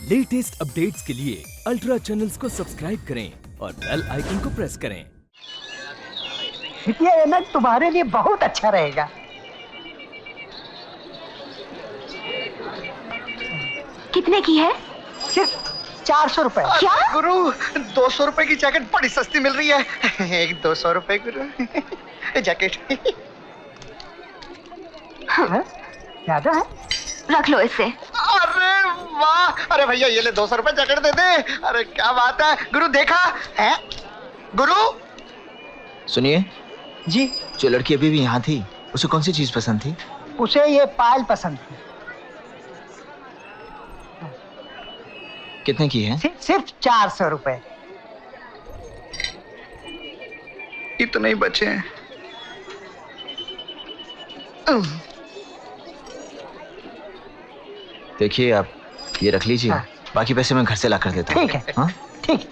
Latest updates के लिए ultra channels को सब्सक्राइब करें और बेल आइकन को प्रेस करें। ये ना तुम्हारे लिए बहुत अच्छा रहेगा। कितने की है? सिर्फ 400 रुपए। क्या? गुरु 200 रुपए की जैकेट बड़ी सस्ती मिल रही है। एक 200 रुपए गुरु जैकेट। ज्यादा है? रख लो इसे। अरे वाह! अरे भैया ये ले 200 रुपए जैकेट दे दे। अरे क्या बात है गुरु, देखा है गुरु? सुनिए जी। जो लड़की अभी भी यहाँ थी उसे कौन सी चीज पसंद थी? उसे ये पायल पसंद थी। कितने की है? सिर्फ 400 रुपए। इतने ही बचे हैं। देखिए आप ये रख लीजिए। हाँ। बाकी पैसे मैं घर से ला कर देता हूँ। ठीक है। हाँ? ठीक।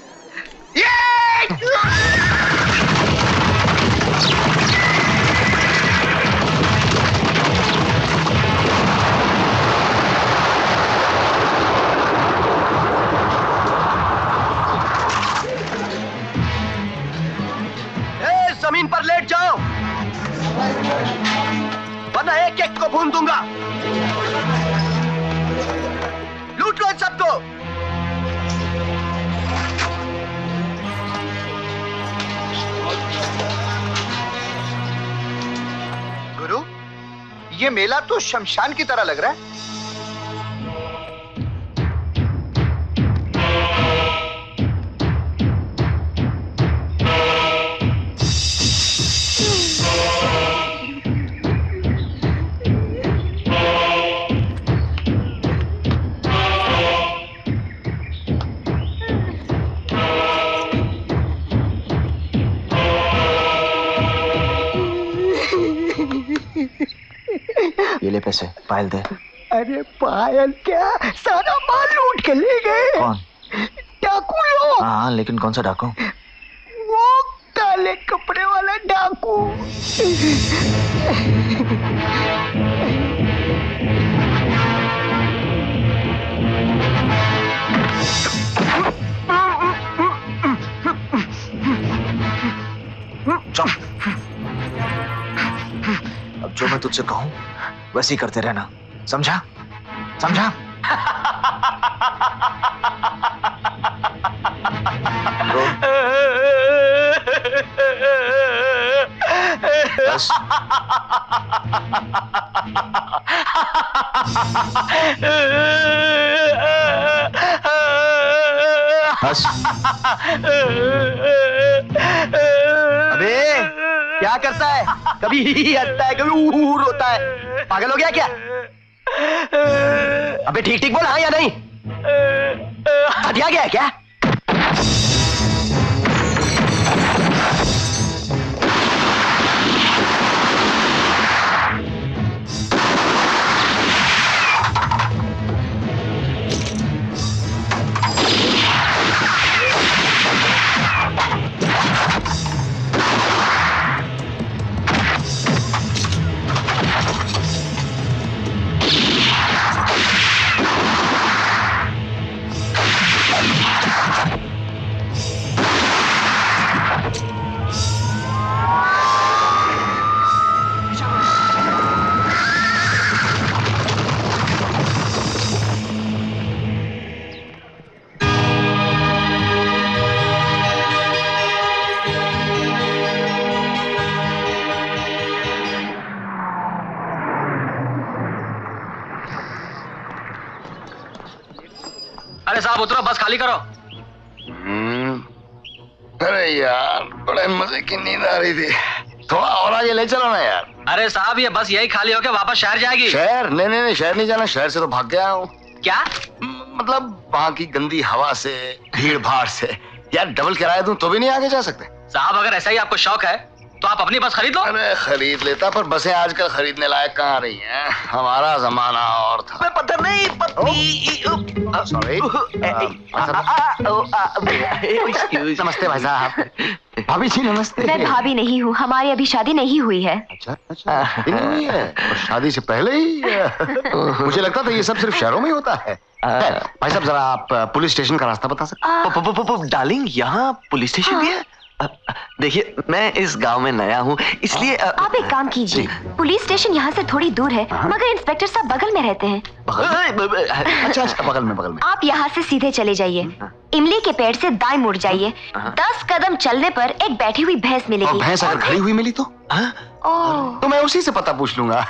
जमीन पर लेट जाओ वरना एक एक को भून दूंगा। लूट लो इन सबको। गुरु ये मेला तो शमशान की तरह लग रहा है। ये ले पैसे, पायल दे। अरे पायल क्या, सारा माल लूट के ले गए। कौन? डाकू लोग। हाँ लेकिन कौन सा डाकू? वो काले कपड़े वाला डाकू। चुप। अब जो मैं तुझसे कहूं वैसे ही करते रहना, समझा? समझा? बस। बस। अबे क्या करता है? कभी हंसता है कभी ऊर होता है। पागल हो गया क्या? अबे ठीक ठीक बोल, हाँ या नहीं? हटिया गया है क्या? अरे साहब उतरो, बस खाली करो। अरे यार बड़े मजे की नींद आ रही थी। थोड़ा और आगे ले चलो ना यार। अरे साहब ये बस यही खाली होके वापस शहर जाएगी। शहर? नहीं नहीं नहीं, शहर नहीं जाना। शहर से तो भाग गया हूँ। क्या? मतलब वहाँ की गंदी हवा से, भीड़ भाड़ से। यार डबल किराया दूं तो भी नहीं आगे जा सकते? साहब अगर ऐसा ही आपको शौक है तो आप अपनी बस खरीद लो। अरे खरीद लेता, पर बसें आजकल खरीदने लायक कहाँ रही हैं। हमारा जमाना और था। पता नहीं सॉरी। नमस्ते भाई साहब। भाभी जी नमस्ते। मैं भाभी नहीं हूँ, हमारी अभी शादी नहीं हुई है। अच्छा अच्छा, नहीं हुई है और शादी से पहले ही मुझे लगता था ये सब सिर्फ शहरों में ही होता है। भाई साहब जरा आप पुलिस स्टेशन का रास्ता बता सकते हैं? डार्लिंग, यहाँ पुलिस स्टेशन भी है? देखिए, मैं इस गांव में नया हूँ, इसलिए आप एक काम कीजिए, पुलिस स्टेशन यहाँ से थोड़ी दूर है, मगर इंस्पेक्टर साहब बगल में रहते हैं। अच्छा अच्छा, बगल में। आप यहाँ से सीधे चले जाइए, इमली के पेड़ से दाएं मुड़ जाइए, 10 कदम चलने पर एक बैठी हुई भैंस और मिलेगी। भैंस अगर खड़ी हुई मिली तो मैं उसी से पता पूछ लूंगा।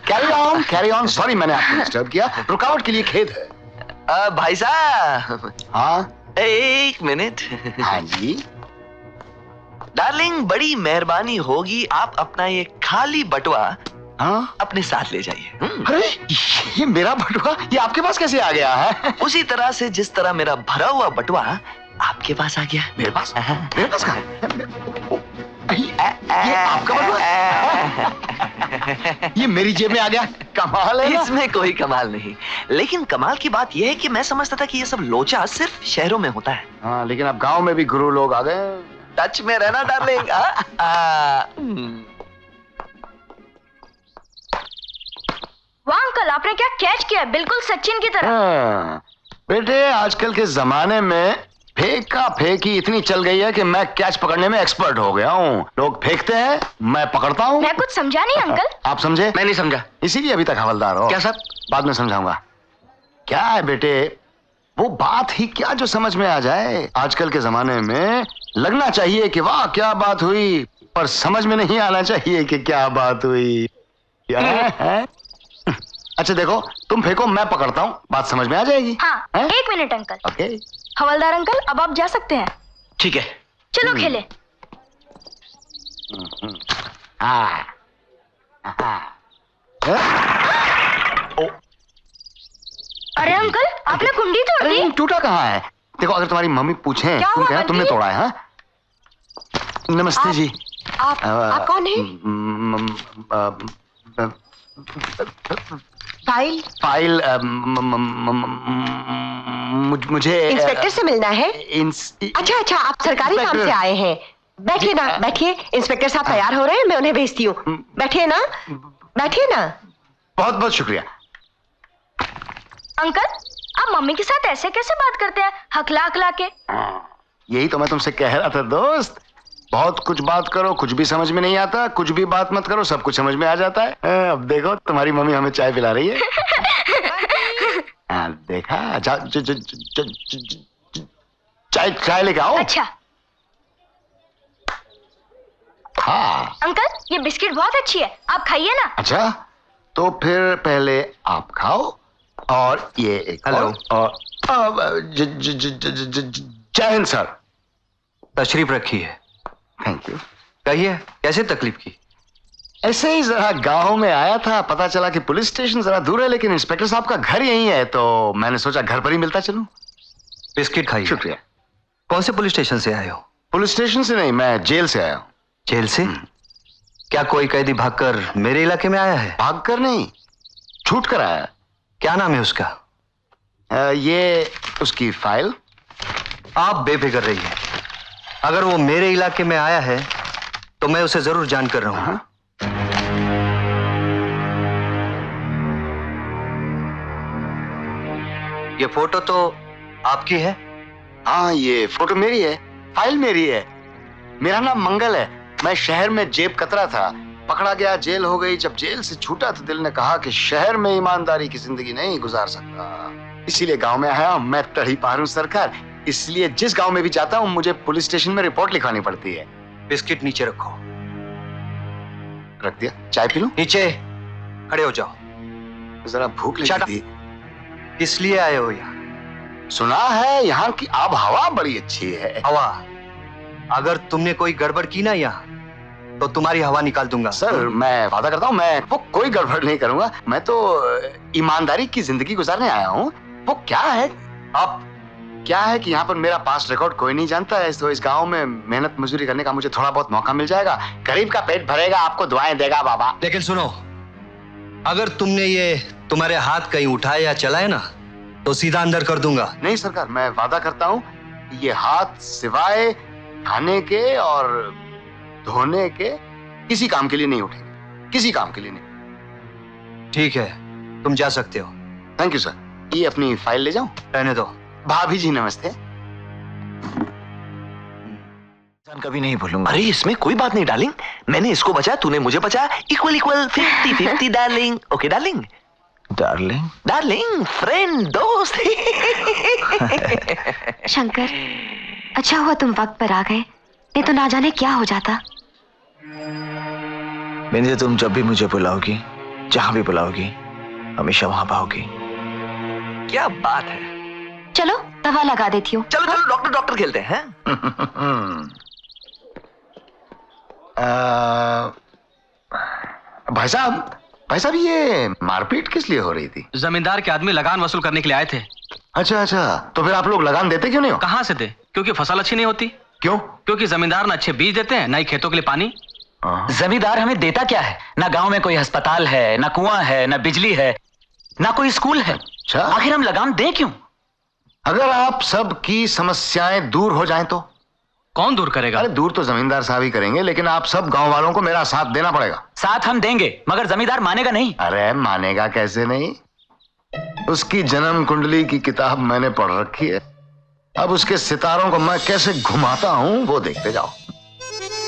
Carry on. सॉरी मैंने आपको डिस्टर्ब किया, रुकावट के लिए खेद है। भाई साहब। हाँ, एक मिनट। हाँ जी। डार्लिंग, बड़ी मेहरबानी होगी, आप अपना ये खाली बटुआ हाँ, अपने साथ ले जाइए। अरे ये मेरा बटुआ ये आपके पास कैसे आ गया है? उसी तरह से जिस तरह मेरा भरा हुआ बटुआ आपके पास आ गया। मेरे पास कहाँ है? ये आपका बटुआ? ये मेरी जेब में आ गया, कमाल है ना? इसमें कोई कमाल नहीं, लेकिन कमाल की बात यह है कि मैं समझता था कि ये सब लोचा सिर्फ शहरों में होता है। हाँ, लेकिन अब गांव में भी गुरु लोग आ गए। टच में रहना डार्लिंग। वाह अंकल, आपने क्या कैच किया, बिल्कुल सचिन की तरह। हाँ, बेटे आजकल के जमाने में फेंका फेंकी इतनी चल गई है कि मैं कैच पकड़ने में एक्सपर्ट हो गया हूँ। लोग फेंकते हैं, मैं पकड़ता हूँ। मैं कुछ समझा नहीं अंकल। आप समझे? मैं नहीं समझा। इसीलिए अभी तक हवलदार हो। क्या साहब? बाद में समझाऊंगा। क्या है बेटे, वो बात ही क्या जो समझ में आ जाए। आजकल के जमाने में लगना चाहिए कि वाह क्या बात हुई, पर समझ में नहीं आना चाहिए कि क्या बात हुई। क्या है? अच्छा देखो, तुम फेंको, मैं पकड़ता हूँ, बात समझ में आ जाएगी। हाँ, है? 1 मिनट अंकल। ओके। हवलदार अंकल, अब आप जा सकते हैं। ठीक है, चलो खेलें। हाँ। अरे अंकल, आपने कुंडी तोड़ दी। अरे टूटा कहाँ है? देखो, अगर तुम्हारी मम्मी पूछें क्या तुम हुआ कहना तुमने बंटी? तोड़ा है। हाँ? नमस्ते जी। आप कौन है? फाइल मुझे इंस्पेक्टर से मिलना है। अच्छा, आप सरकारी काम से आए हैं। बैठिए ना, बैठिए। इंस्पेक्टर साहब तैयार हो रहे हैं, मैं उन्हें भेजती हूँ। बैठिए ना। बहुत बहुत शुक्रिया। अंकल, आप मम्मी के साथ ऐसे कैसे बात करते हैं, हकला हकला के? यही तो मैं तुमसे कह रहा था दोस्त, बहुत कुछ बात करो, कुछ भी समझ में नहीं आता, कुछ भी बात मत करो, सब कुछ समझ में आ जाता है। अब देखो तुम्हारी मम्मी हमें चाय पिला रही है। देखा, चाय लेके आओ। अच्छा हाँ। अंकल, ये बिस्किट बहुत अच्छी है, आप खाइए ना। अच्छा, तो फिर पहले आप खाओ और ये एक। हेलो। और जय हिंद सर। तशरीफ रखिए। Thank you. कहिए, कैसे तकलीफ की? ऐसे ही जरा गांव में आया था, पता चला कि पुलिस स्टेशन जरा दूर है, लेकिन इंस्पेक्टर साहब का घर यहीं है, तो मैंने सोचा घर पर ही मिलता चलूं। बिस्किट खाइए। शुक्रिया। कौन से पुलिस स्टेशन से आए हो? पुलिस स्टेशन से नहीं, मैं जेल से आया हूँ। जेल से? क्या कोई कैदी भागकर मेरे इलाके में आया है? भाग कर नहीं, छूट कर आया। क्या नाम है उसका? ये उसकी फाइल। आप बेफिक्र रहिए, अगर वो मेरे इलाके में आया है तो मैं उसे जरूर जान कर रहा हूं। ये फोटो तो आपकी है? हाँ, ये फोटो मेरी है, फाइल मेरी है। मेरा नाम मंगल है। मैं शहर में जेब कतरा था, पकड़ा गया, जेल हो गई। जब जेल से छूटा तो दिल ने कहा कि शहर में ईमानदारी की जिंदगी नहीं गुजार सकता, इसीलिए गांव में आया हूं। मैं तड़ी पार हूं सरकार, इसलिए जिस गांव में भी जाता हूं मुझे पुलिस स्टेशन में रिपोर्ट लिखवानी पड़ती है। बिस्किट नीचे रखो। रख दिया। चाय पी लूं? नीचे खड़े हो जाओ। जरा भूख Shut लगी up. थी। किस लिए आए हो यहाँ? सुना है यहाँ की आब हवा बड़ी अच्छी है। हवा? अगर तुमने कोई गड़बड़ की ना यहाँ तो तुम्हारी हवा निकाल दूंगा। सर, मैं वादा करता हूँ मैं वो कोई गड़बड़ नहीं करूंगा। मैं तो ईमानदारी की जिंदगी गुजारने आया हूँ। वो क्या है, अब क्या है कि यहाँ पर मेरा पास्ट रिकॉर्ड कोई नहीं जानता है, तो इस गांव में मेहनत मजदूरी करने का मुझे थोड़ा बहुत मौका मिल जाएगा। गरीब का पेट भरेगा, आपको दुआएं देगा बाबा। लेकिन सुनो, अगर तुमने ये तुम्हारे हाथ कहीं उठाए या चलाए ना तो सीधा अंदर कर दूंगा। नहीं सरकार, मैं वादा करता हूँ ये हाथ सिवाय खाने के और धोने के किसी काम के लिए नहीं उठेंगे, किसी काम के लिए नहीं। ठीक है, तुम जा सकते हो। Thank you sir. ये अपनी फाइल ले जाऊं? रहने दो। भाभी जी नमस्ते। कभी नहीं भूलूंगा। अरे इसमें कोई बात नहीं डार्लिंग, मैंने इसको बचाया, तूने मुझे बचाया, equal equal 50-50 darling. Okay darling. Darling? Darling, friend, दोस्त। शंकर, अच्छा हुआ तुम वक्त पर आ गए, नहीं तो ना जाने क्या हो जाता। बिंदी, तुम जब भी मुझे बुलाओगी, जहां भी बुलाओगी, हमेशा वहां पाओगी। क्या बात है। चलो दवा लगा देती हूँ। चलो चलो डॉक्टर डॉक्टर खेलते हैं। भाई साहब ये मारपीट किस लिए हो रही थी? जमींदार के आदमी लगान वसूल करने के लिए आए थे। अच्छा अच्छा, तो फिर आप लोग लगान देते क्यों नहीं हो? कहाँ से दे? क्योंकि फसल अच्छी नहीं होती। क्यों? क्योंकि जमींदार ना अच्छे बीज देते हैं, ना ही खेतों के लिए पानी। जमींदार हमें देता क्या है? ना गांव में कोई अस्पताल है, ना कुआं है, ना बिजली है, ना कोई स्कूल है। अच्छा, आखिर हम लगान दें क्यों? अगर आप सबकी समस्याएं दूर हो जाएं तो? कौन दूर करेगा? अरे दूर तो जमींदार साहब ही करेंगे, लेकिन आप सब गांव वालों को मेरा साथ देना पड़ेगा। साथ हम देंगे, मगर जमींदार मानेगा नहीं। अरे मानेगा कैसे नहीं? उसकी जन्म कुंडली की किताब मैंने पढ़ रखी है। अब उसके सितारों को मैं कैसे घुमाता हूं वो देखते जाओ।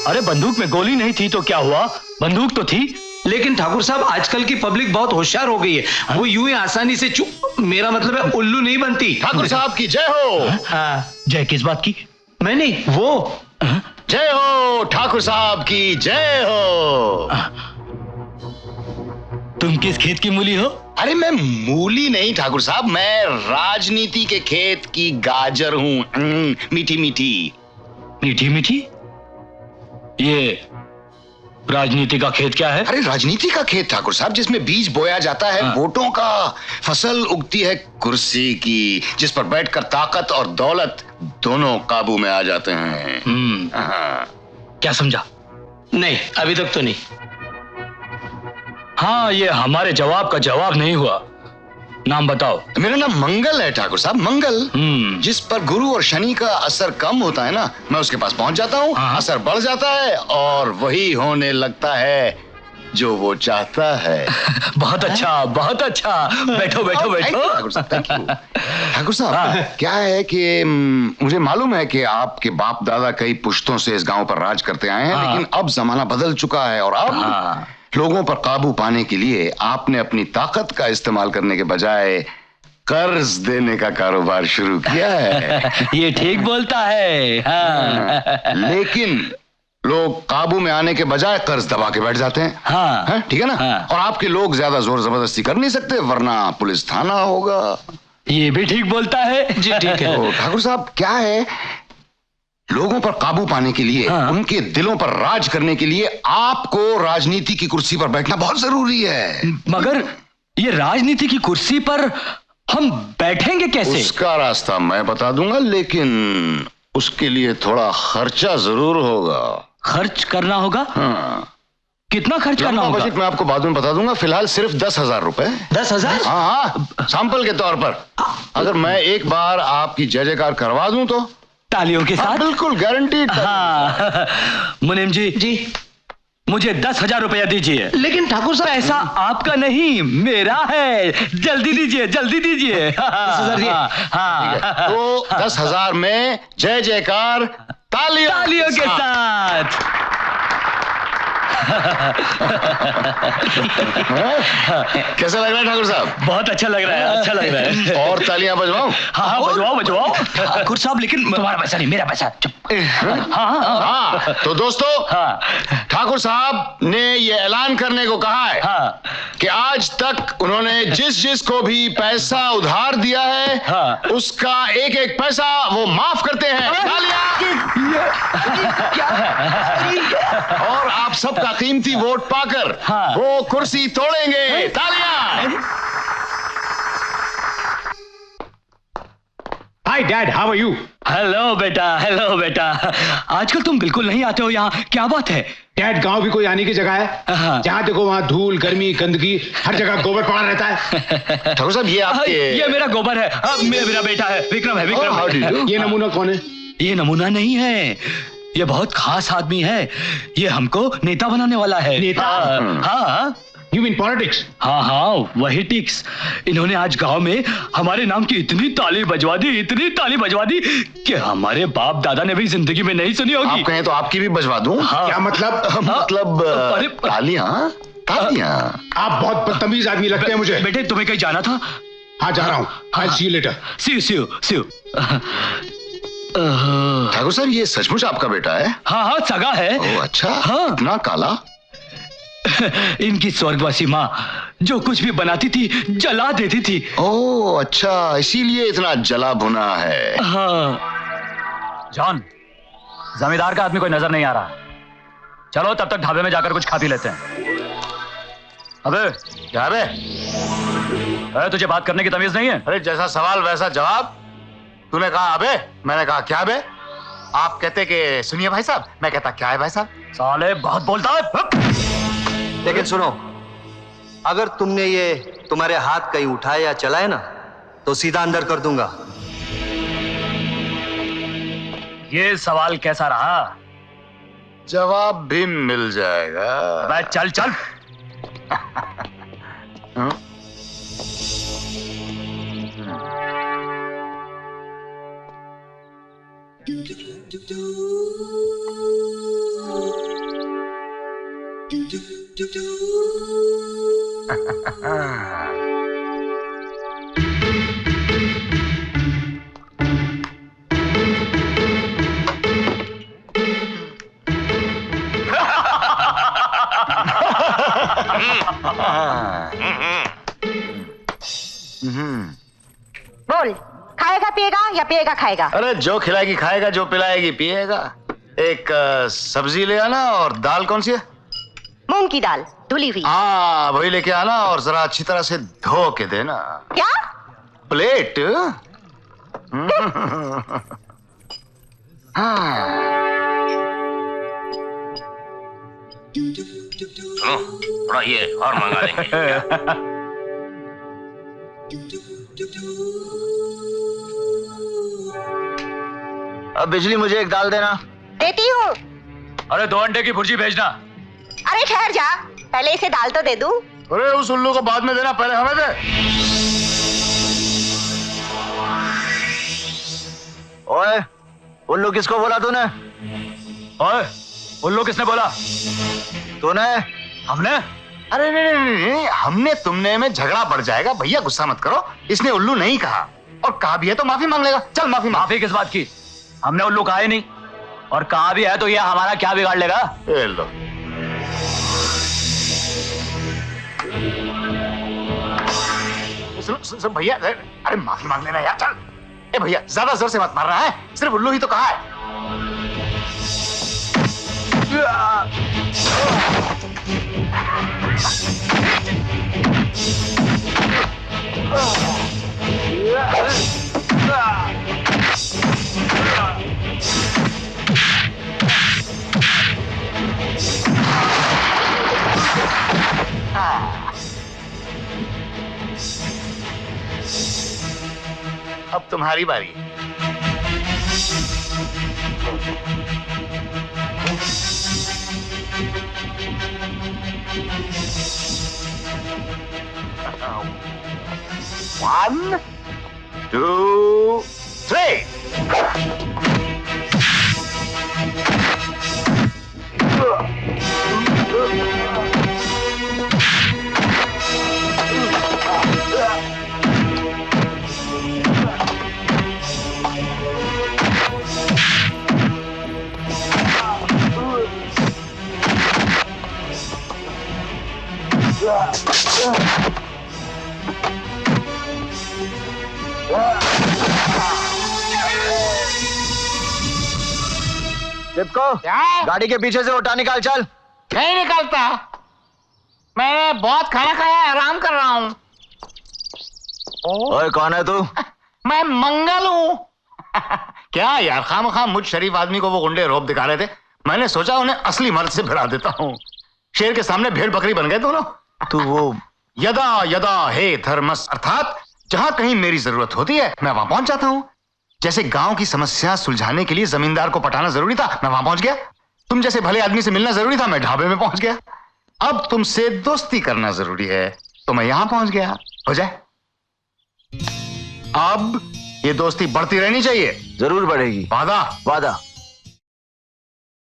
अरे बंदूक में गोली नहीं थी तो क्या हुआ? बंदूक तो थी। लेकिन ठाकुर साहब, आजकल की पब्लिक बहुत होशियार हो गई है। वो यूं ही आसानी से मेरा मतलब है उल्लू नहीं बनती। ठाकुर साहब की जय हो। जय किस बात की? मैं नहीं, वो जय हो ठाकुर साहब की जय हो। तुम किस खेत की मूली हो? अरे मैं मूली नहीं ठाकुर साहब, मैं राजनीति के खेत की गाजर हूं। मीठी मीठी। मीठी मीठी? ये राजनीति का खेत क्या है? अरे राजनीति का खेत ठाकुर साहब, जिसमें बीज बोया जाता है वोटों का, फसल उगती है कुर्सी की, जिस पर बैठकर ताकत और दौलत दोनों काबू में आ जाते हैं। क्या समझा? नहीं, अभी तक तो नहीं। हाँ, ये हमारे जवाब का जवाब नहीं हुआ। नाम बताओ। मेरा नाम मंगल है ठाकुर साहब, मंगल। जिस पर गुरु और शनि का असर कम होता है ना, मैं उसके पास पहुंच जाता हूँ, असर बढ़ जाता है और वही होने लगता है जो वो चाहता है। बहुत अच्छा, बहुत अच्छा। बैठो बैठो बैठो। ठाकुर साहब, थैंक यू। ठाकुर साहब, क्या है कि मुझे मालूम है कि आपके बाप दादा कई पुश्तों से इस गांव पर राज करते आए हैं, लेकिन अब जमाना बदल चुका है और अब लोगों पर काबू पाने के लिए आपने अपनी ताकत का इस्तेमाल करने के बजाय कर्ज देने का कारोबार शुरू किया है। ये ठीक बोलता है। हाँ। लेकिन लोग काबू में आने के बजाय कर्ज दबा के बैठ जाते हैं। हाँ। ठीक है ना? हाँ। और आपके लोग ज्यादा जोर जबरदस्ती कर नहीं सकते, वरना पुलिस थाना होगा। ये भी ठीक बोलता है। जी ठीक है। तो ठाकुर साहब, क्या है, लोगों पर काबू पाने के लिए, उनके दिलों पर राज करने के लिए आपको राजनीति की कुर्सी पर बैठना बहुत जरूरी है। मगर ये राजनीति की कुर्सी पर हम बैठेंगे कैसे? उसका रास्ता मैं बता दूंगा, लेकिन उसके लिए थोड़ा खर्चा जरूर होगा। खर्च करना होगा? हाँ। कितना खर्च करना होगा? बजट मैं आपको बाद में बता दूंगा, फिलहाल सिर्फ 10,000 रुपए। 10,000? हाँ, सैंपल के तौर पर। अगर मैं एक बार आपकी जय जयकार करवा दूं तो? तालियों के साथ? बिल्कुल गारंटीड। हाँ। मुनीम जी, मुझे 10,000 रुपया दीजिए। लेकिन ठाकुर साहब, ऐसा आपका नहीं, मेरा है। जल्दी दीजिए, जल्दी दीजिए। 10,000 हाँ। तो 10,000 में जय जयकार तालियों के साथ। कैसा लग रहा है ठाकुर साहब? बहुत अच्छा लग रहा है, अच्छा लग रहा है। और तालियां बजवाऊं? हाँ, बजवाओ। ठाकुर साहब, लेकिन तुम्हारा पैसा नहीं, मेरा पैसा। चुप। हाँ, तो दोस्तों, ठाकुर साहब ने ये ऐलान करने को कहा है कि आज तक उन्होंने जिस जिस को भी पैसा उधार दिया है, उसका एक एक पैसा वो माफ करते हैं। और आप सबका कीमती वोट पाकर वो कुर्सी तोड़ेंगे। तालियां। Hi dad, how are you? Hello बेटा। आजकल तुम बिल्कुल नहीं आते हो यहाँ, क्या बात है? डैड, गांव भी कोई आने की जगह है? जहाँ देखो वहाँ धूल, गर्मी, गंदगी, हर जगह गोबर पड़ा रहता है। ठाकुर साहब, ये मेरा गोबर है। मेरा बेटा है, विक्रम है। ये नमूना कौन है? ये नमूना नहीं है, ये बहुत खास आदमी है, ये हमको नेता बनाने वाला है। नेता? हाँ। You mean politics? हाँ हाँ, वही टिक्स। इन्होंने आज गांव में हमारे नाम की इतनी ताली बजवा दी कि हमारे बाप दादा ने भी जिंदगी में नहीं सुनी होगी। आप कहें तो आपकी भी बजवा दूं? हाँ। क्या मतलब? मतलब तालियां। आप बहुत बदतमीज आदमी लगते हैं मुझे। बेटे तुम्हें कहीं जाना था? हाँ जा रहा हूँ। I'll see you later. See you. Thakur साहब, ये सचमुच आपका बेटा है? हाँ सगा है। ओह अच्छा। हाँ। इतना काला? इनकी स्वर्गवासी माँ जो कुछ भी बनाती थी जला देती थी। ओह अच्छा, इसीलिए इतना जला भुना है। हाँ। जॉन, जमींदार का आदमी कोई नजर नहीं आ रहा। चलो तब तक ढाबे में जाकर कुछ खा पी लेते हैं। अबे क्या बे? अरे तुझे बात करने की तमीज नहीं है? अरे जैसा सवाल वैसा जवाब। तूने कहा अबे, मैंने कहा क्या बे? आप कहते कि सुनिए भाई साहब, मैं कहता क्या है भाई साहब? साले बहुत बोलता है। लेकिन सुनो, अगर तुमने ये तुम्हारे हाथ कहीं उठाए या चलाए ना तो सीधा अंदर कर दूंगा। ये सवाल कैसा रहा? जवाब भी मिल जाएगा। अबे चल। बोल, खाएगा पिएगा या पिएगा खाएगा? अरे जो खिलाएगी खाएगा, जो पिलाएगी पिएगा। एक सब्जी ले आना, और दाल कौन सी है? मूंग की दाल धुली हुई। हाँ वही लेके आना, और जरा अच्छी तरह से धो के देना। क्या? प्लेट? हाँ। थोड़ा ये और मंगा देंगे। अब बिजली मुझे एक दाल देना। देती हूँ। अरे 2 अंडे की भुर्जी भेजना। अरे ठहर जा, पहले इसे दाल तो दे दूं। अरे उस उल्लू को बाद में देना, पहले हमें दे। ओए, उल्लू किसको बोला तूने? ओए, उल्लू किसने बोला? तूने? हमने? अरे नहीं, हमने तुमने में झगड़ा बढ़ जाएगा। भैया गुस्सा मत करो, इसने उल्लू नहीं कहा, और कहा भी है तो माफी मांग लेगा। चल माफी किस बात की? हमने उल्लू कहा ही नहीं, और कहा भी है तो ये हमारा क्या बिगाड़ लेगा? लो। सुन भैया, अरे माफी मांग लेना यार, चल। ए भैया ज्यादा जोर से मत मार रहा है, सिर्फ उल्लू ही तो कहा है। अब तुम्हारी बारी। One, 2, 3. चिपको, गाड़ी के पीछे से उठा निकाल। चल। नहीं निकालता, मैंने बहुत खाना खाया है, आराम कर रहा हूँ। ओए कौन है तू? मैं मंगल हूँ। क्या यार, खामखा मुझ शरीफ आदमी को वो गुंडे रौब दिखा रहे थे। मैंने सोचा उन्हें असली मर्द से भिड़ा देता हूँ। शेर के सामने भेड़ बकरी बन गए दोनों। तू वो यदा यदा हे धर्मस, अर्थात जहां कहीं मेरी जरूरत होती है मैं वहां पहुंच जाता हूँ। जैसे गांव की समस्या सुलझाने के लिए जमींदार को पटाना जरूरी था, मैं वहां पहुंच गया। तुम जैसे भले आदमी से मिलना जरूरी था, मैं ढाबे में पहुंच गया। अब तुमसे दोस्ती करना जरूरी है, तो मैं यहां पहुंच गया। हो जाए। अब ये दोस्ती बढ़ती रहनी चाहिए। जरूर बढ़ेगी। वादा? वादा।